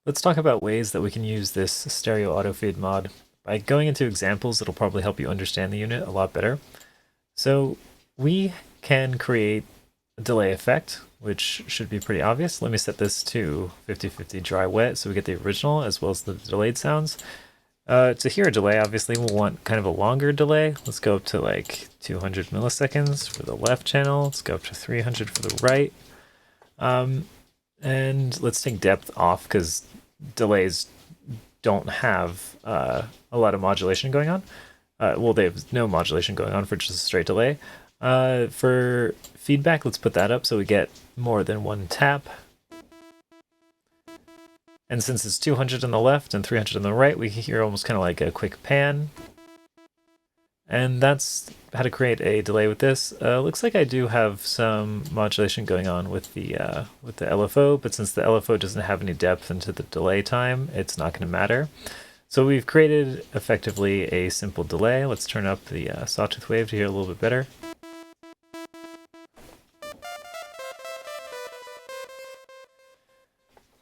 Let's talk about ways that we can use this stereo autofade mod. By going into examples, it'll probably help you understand the unit a lot better. So we can create a delay effect, which should be pretty obvious. Let me set this to 50-50 dry wet so we get the original as well as the delayed sounds. To hear a delay, obviously we'll want kind of a longer delay. Let's go up to like 200 milliseconds for the left channel. Let's go up to 300 for the right. And let's take depth off because delays don't have a lot of modulation going on. Well, they have no modulation going on for just a straight delay. For feedback, let's put that up so we get more than one tap. And since it's 200 on the left and 300 on the right, we hear almost kind of like a quick pan. And that's how to create a delay with this. Looks like I do have some modulation going on with the LFO, but since the LFO doesn't have any depth into the delay time, it's not going to matter. So we've created effectively a simple delay. Let's turn up the sawtooth wave to hear a little bit better.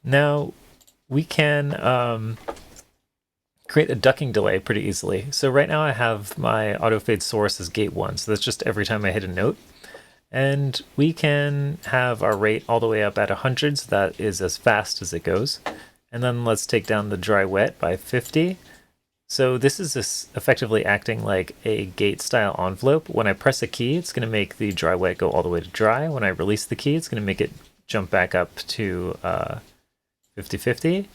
Now we can create a ducking delay pretty easily. So right now I have my autofade source as gate 1, so that's just every time I hit a note. And we can have our rate all the way up at 100, so that is as fast as it goes. And then let's take down the dry wet by 50. So this is effectively acting like a gate style envelope. When I press a key, it's going to make the dry wet go all the way to dry. When I release the key, it's going to make it jump back up to 50-50.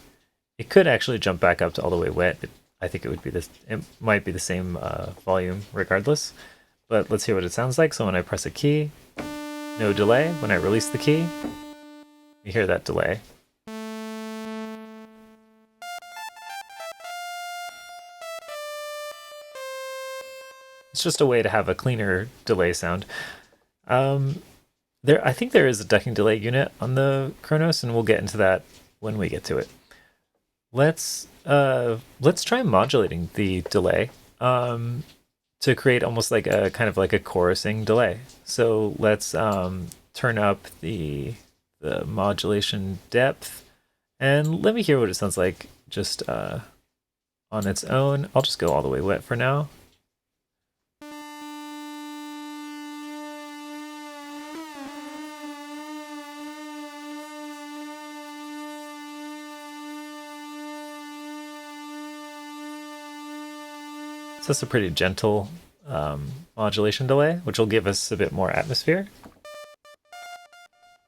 It could actually jump back up to all the way wet. I think it would be this. It might be the same volume regardless. But let's hear what it sounds like. So when I press a key, no delay. When I release the key, you hear that delay. It's just a way to have a cleaner delay sound. I think there is a ducking delay unit on the Kronos, and we'll get into that when we get to it. Let's try modulating the delay to create almost like a kind of like a chorusing delay. So let's turn up the modulation depth, and let me hear what it sounds like just on its own. I'll just go all the way wet for now. So that's a pretty gentle modulation delay, which will give us a bit more atmosphere.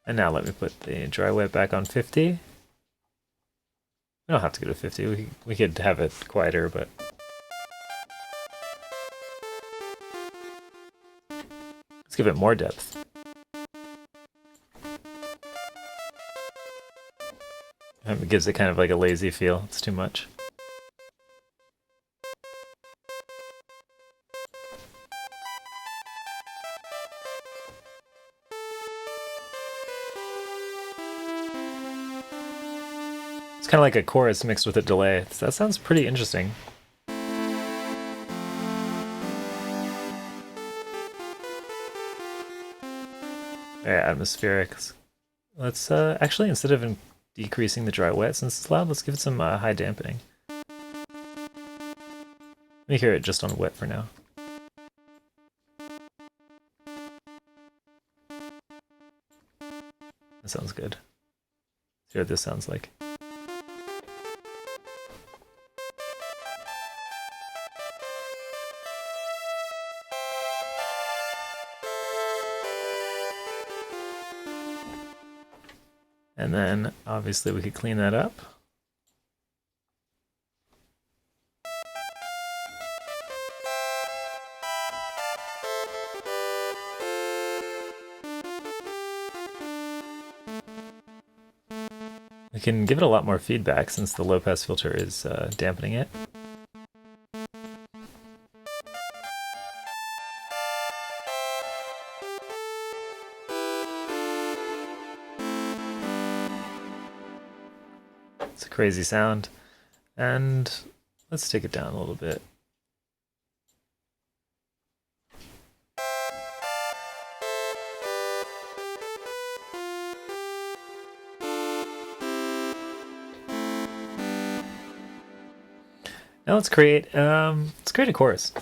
And now let me put the dry wet back on 50. We don't have to go to 50. We could have it quieter, but let's give it more depth. It gives it kind of like a lazy feel. It's too much. It's kind of like a chorus mixed with a delay. That sounds pretty interesting. Very atmospheric. Let's actually, instead of decreasing the dry wet, since it's loud, let's give it some high dampening. Let me hear it just on wet for now. That sounds good. Let's hear what this sounds like. And then obviously we could clean that up. We can give it a lot more feedback since the low pass filter is dampening it. It's a crazy sound. And let's take it down a little bit. Now let's create a chorus.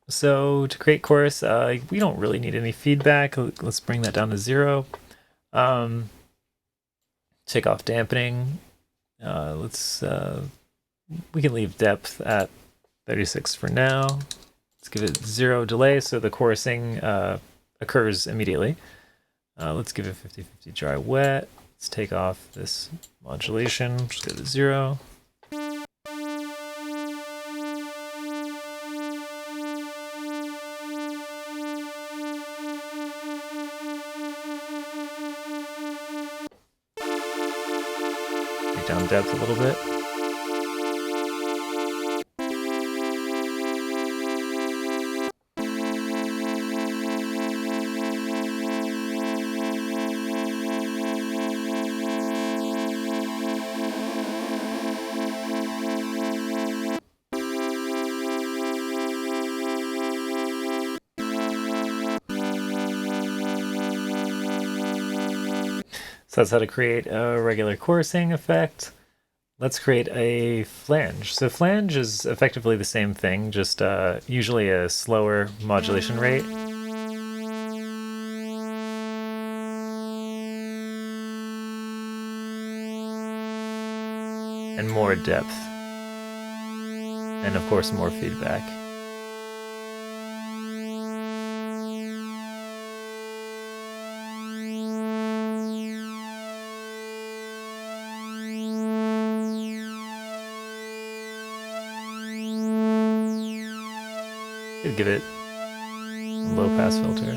So to create chorus, we don't really need any feedback. Let's bring that down to 0. Take off dampening. We can leave depth at 36 for now. Let's give it 0 delay so the chorusing occurs immediately. Let's give it 50-50 dry wet. Let's take off this modulation, just go to 0. Take down depth a little bit. So that's how to create a regular chorusing effect. Let's create a flange. So flange is effectively the same thing, just usually a slower modulation rate. And more depth. And of course more feedback. Could give it a low pass filter.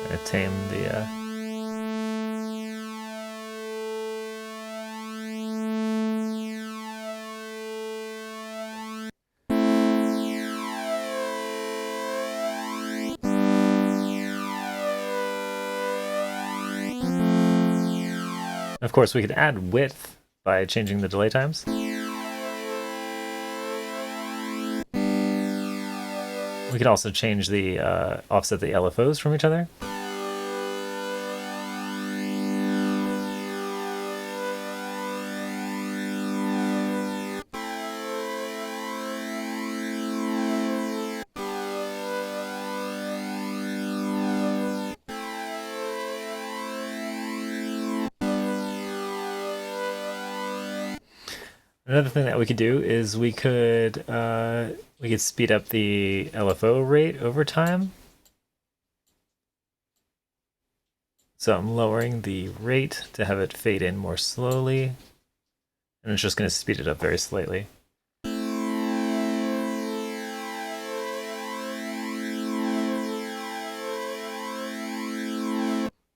Gonna tame the Of course, we could add width by changing the delay times. We could also change the offset the LFOs from each other. Another thing that we could do is we could speed up the LFO rate over time. So I'm lowering the rate to have it fade in more slowly, and it's just going to speed it up very slightly.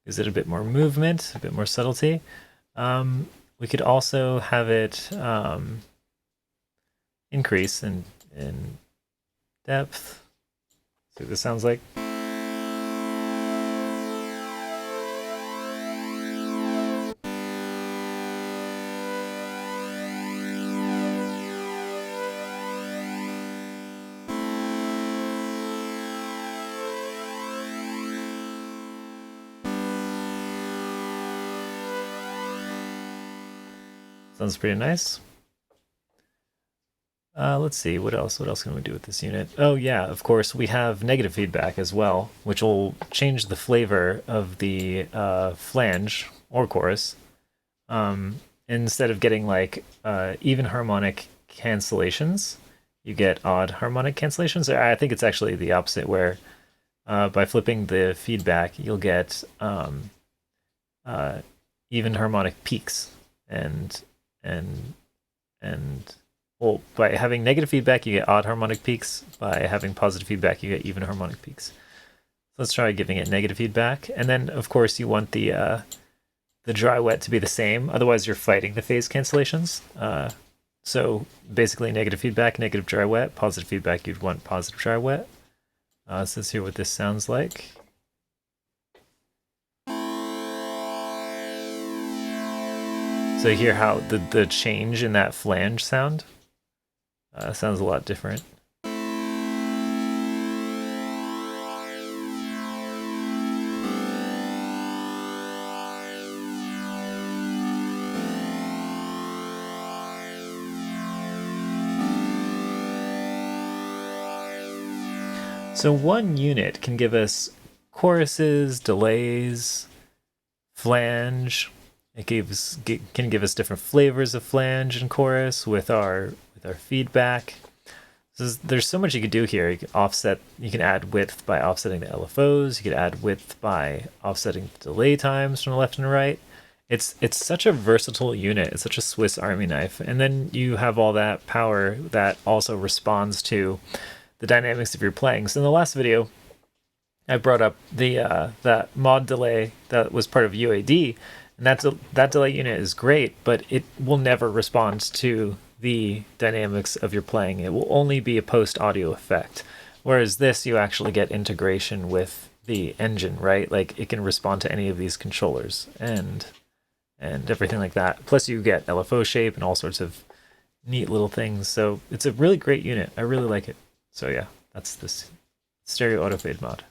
Gives it a bit more movement, a bit more subtlety. We could also have it increase in depth. See what this sounds like. Sounds pretty nice. Let's see, what else can we do with this unit? Oh yeah, of course, we have negative feedback as well, which will change the flavor of the flange or chorus. Instead of getting like even harmonic cancellations, you get odd harmonic cancellations. I think it's actually the opposite, where by flipping the feedback, you'll get even harmonic peaks and well, by having negative feedback, you get odd harmonic peaks. By having positive feedback, you get even harmonic peaks. So let's try giving it negative feedback. And then, of course, you want the dry wet to be the same. Otherwise, you're fighting the phase cancellations. So basically, negative feedback, negative dry wet. Positive feedback, you'd want positive dry wet. So let's hear what this sounds like. So you hear how the change in that flange sound sounds a lot different. So one unit can give us choruses, delays, flange. It can give us different flavors of flange and chorus with our feedback. There's so much you could do here. You can add width by offsetting the LFOs. You could add width by offsetting the delay times from the left and right. It's such a versatile unit. It's such a Swiss Army knife. And then you have all that power that also responds to the dynamics of your playing. So in the last video, I brought up the that mod delay that was part of UAD, and that delay unit is great, but it will never respond to the dynamics of your playing. It will only be a post audio effect. Whereas this, you actually get integration with the engine, right? Like it can respond to any of these controllers and everything like that. Plus you get LFO shape and all sorts of neat little things. So it's a really great unit. I really like it. So yeah, that's this stereo auto fade mod.